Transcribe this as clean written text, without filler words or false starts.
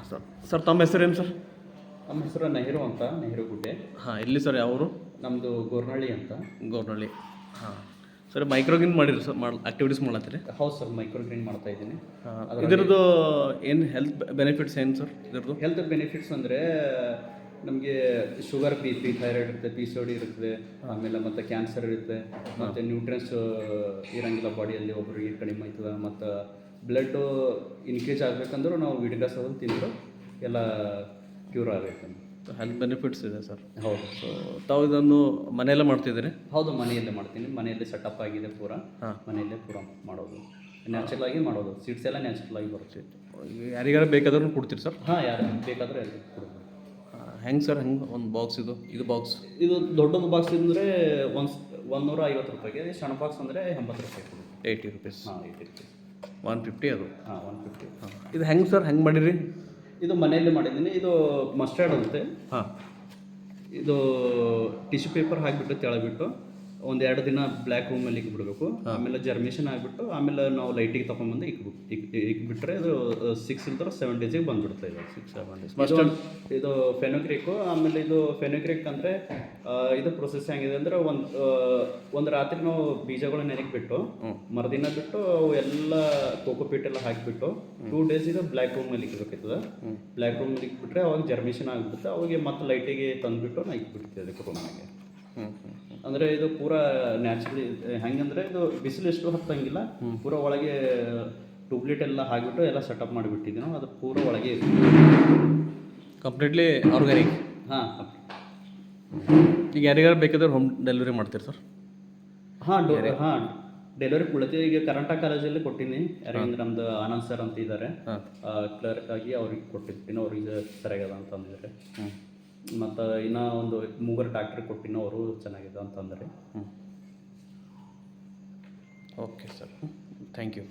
Sir sir ತಮ್ಮ ಹೆಸರೇನು sir? ನಮ್ಮ ಹೆಸರು ನೆಹರು ಅಂತ, ನೆಹರು ಗುಡ್ಡೆ. ಹಾಂ, ಎಲ್ಲಿ ಸರ್ ಯಾವರು? ನಮ್ಮದು ಗೋರ್ನಹಳ್ಳಿ ಅಂತ. ಗೋರ್ನಹಳ್ಳಿ. ಹಾಂ ಸರ್, ಮೈಕ್ರೋಗಿನ್ ಮಾಡಿರಿ ಸರ್, ಆ್ಯಕ್ಟಿವಿಟೀಸ್ ಮಾಡತ್ತೀರಿ? ಹೌದು ಸರ್, ಮೈಕ್ರೋ ಗ್ರೀನ್ ಮಾಡ್ತಾ ಇದ್ದೀನಿ. ಇದರದ್ದು ಏನು ಹೆಲ್ತ್ ಬೆನಿಫಿಟ್ಸ್ ಏನು ಸರ್ ಇದ್ರದ್ದು? ಹೆಲ್ತ್ ಬೆನಿಫಿಟ್ಸ್ ಅಂದರೆ ನಮಗೆ ಶುಗರ್, ಬಿ ಪಿ, ಥೈರಾಯ್ಡ್ ಇರುತ್ತೆ, ಪಿ ಸಿ ಒ ಡಿ ಇರ್ತದೆ, ಆಮೇಲೆ ಮತ್ತು ಕ್ಯಾನ್ಸರ್ ಇರುತ್ತೆ, ಮತ್ತು ನ್ಯೂಟ್ರಿಯನ್ಸ್ ಇರೋಂಗಿಲ್ಲ ಬಾಡಿಯಲ್ಲಿ, ಒಬ್ಬರಿಗೆ ಕಡಿಮೆ ಆಯ್ತದೆ, ಮತ್ತು ಬ್ಲಡ್ಡು ಇನ್ಕ್ರೀಸ್ ಆಗಬೇಕಂದ್ರೂ ನಾವು ವಿಡಿಗಾಸ್ ಅದನ್ನು ತಿಂದರೂ ಎಲ್ಲ ಕ್ಯೂರ್ ಆಗಬೇಕಂತ. ಹೆಲ್ತ್ ಬೆನಿಫಿಟ್ಸ್ ಇದೆ ಸರ್. ಹೌದು. ಸೊ ತಾವು ಇದನ್ನು ಮನೆಯಲ್ಲೇ ಮಾಡ್ತಿದ್ದೀರಿ? ಹೌದು, ಮನೆಯಲ್ಲೇ ಮಾಡ್ತೀನಿ. ಮನೆಯಲ್ಲೇ ಸೆಟಪ್ ಆಗಿದೆ ಪೂರ. ಮನೆಯಲ್ಲೇ ಪೂರ ಮಾಡೋದು, ನ್ಯಾಚುರಲ್ ಆಗಿ ಮಾಡೋದು. ಸೀಡ್ಸ್ ಎಲ್ಲ ನ್ಯಾಚುರಲ್ ಆಗಿ ಬರುತ್ತೆ. ಯಾರಿಗಾರ ಬೇಕಾದ್ರೂ ಕೊಡ್ತೀರಿ ಸರ್? ಹಾಂ, ಯಾರು ಬೇಕಾದರೆ ಎಲ್ಲ ಕೊಡ್ಬೋದು. ಹೆಂಗೆ ಸರ್, ಹೆಂಗೆ ಒಂದು ಬಾಕ್ಸ್ ಇದು ಬಾಕ್ಸ್? ಇದು ದೊಡ್ಡದು ಬಾಕ್ಸ್ ಅಂದರೆ 150 ರೂಪಾಯಿಗೆ, ಸಣ್ಣ ಬಾಕ್ಸ್ ಅಂದರೆ 80 ರೂಪಾಯಿ ಕೊಡೋದು. 80 ರುಪೀಸ್. ಹಾಂ, 80 ರೂಪೀಸ್. 150 ಅದು? ಹಾಂ, 150. ಹಾಂ, ಇದು ಹೆಂಗೆ ಸರ್, ಹೆಂಗೆ ಮಾಡಿರಿ? ಇದು ಮನೆಯಲ್ಲೇ ಮಾಡಿದ್ದೀನಿ. ಇದು ಮಸ್ಟರ್ಡ್ ಅಂತೆ. ಹಾಂ, ಇದು ಟಿಶ್ಯೂ ಪೇಪರ್ ಹಾಕಿಬಿಟ್ಟು ತೆಳಬಿಟ್ಟು ಒಂದು 2 ದಿನ ಬ್ಲ್ಯಾಕ್ ರೂಮಲ್ಲಿ ಇಕ್ಬಿಡ್ಬೇಕು. ಆಮೇಲೆ ಜರ್ಮಿಷನ್ ಆಗಿಬಿಟ್ಟು ಆಮೇಲೆ ನಾವು ಲೈಟಿಗೆ ತೊಗೊಂಬಂದು ಇಕ್ಬಿಟ್ರೆ ಅದು 6 ಇಲ್ದ್ರೆ 7 ಡೇಸಿಗೆ ಬಂದುಬಿಡುತ್ತೆ. ಇದು 6-7 ಡೇಸ್ ಮಸ್ಟರ್ಡ್. ಇದು ಫೆನೋಕ್ರಿಕ್. ಆಮೇಲೆ ಇದು ಫೆನೋಕ್ರಿಕ್ ಅಂದರೆ ಇದು ಪ್ರೊಸೆಸ್ ಹೆಂಗಿದೆ ಅಂದರೆ ಒಂದು ರಾತ್ರಿ ನಾವು ಬೀಜಗಳು ನೆನೆಗೆ ಬಿಟ್ಟು ಮರುದಿನ ಬಿಟ್ಟು ಅವು ಎಲ್ಲ ಕೋಕೋಪೀಟ್ ಎಲ್ಲ ಹಾಕಿಬಿಟ್ಟು 2 ಡೇಸ್ ಇದು ಬ್ಲ್ಯಾಕ್ ರೂಮಲ್ಲಿ ಇಕ್ಬೇಕಾಗ್ತದೆ. ಬ್ಲ್ಯಾಕ್ ರೂಮಲ್ಲಿ ಇಕ್ಬಿಟ್ರೆ ಅವಾಗ ಜರ್ಮಿಷನ್ ಆಗಿಬಿಡುತ್ತೆ. ಅವಾಗ ಮತ್ತೆ ಲೈಟಿಗೆ ತಂದುಬಿಟ್ಟು ನಾವು ಇಕ್ಬಿಡ್ತೀವಿ ಅದಕ್ಕೆ ರೂಮಿಗೆ. ಅಂದರೆ ಇದು ಪೂರ ನ್ಯಾಚುರಲಿ ಹೆಂಗಂದರೆ ಇದು ಬಿಸಿಲು ಎಷ್ಟು ಹತ್ತಂಗಿಲ್ಲ, ಪೂರ ಒಳಗೆ ಟ್ಯೂಬ್ಲೆಟ್ ಎಲ್ಲ ಹಾಕಿಬಿಟ್ಟು ಎಲ್ಲ ಸೆಟಪ್ ಮಾಡಿಬಿಟ್ಟಿದ್ದೀವಿ ನಾವು. ಅದು ಪೂರ ಒಳಗೆ ಕಂಪ್ಲೀಟ್ಲಿ ಆರ್ಗ್ಯಾನಿಕ್. ಹಾಂ. ಈಗ ಯಾರಿಗಾರು ಬೇಕಾದ್ರೆ ಹೋಮ್ ಡೆಲಿವರಿ ಮಾಡ್ತೀರಿ ಸರ್? ಹಾಂ, ಡೆಲಿವರಿ ಕೊಡ್ತೀವಿ. ಈಗ ಕರ್ನಾಟಕ ಕಾಲೇಜಲ್ಲಿ ಕೊಟ್ಟಿನಿ. ಯಾರಿಗಂದ್ರೆ ನಮ್ದು ಆನಂದ್ ಸರ್ ಅಂತ ಇದ್ದಾರೆ, ಕ್ಲರ್ಕ್ ಆಗಿ ಅವ್ರಿಗೆ ಕೊಟ್ಟಿರ್ತೀನಿ. ಅವ್ರಿಗೆ ಸರಿಯಾಗದ ಅಂತ ಅಂದಿದ್ದಾರೆ. ಮತ್ತು ಇನ್ನೂ ಒಂದು 3 ಡಾಕ್ಟ್ರಿಗೆ ಕೊಟ್ಟಿನ, ಅವರು ಚೆನ್ನಾಗಿದೆ ಅಂತಂದರೆ. Okay sir, thank you.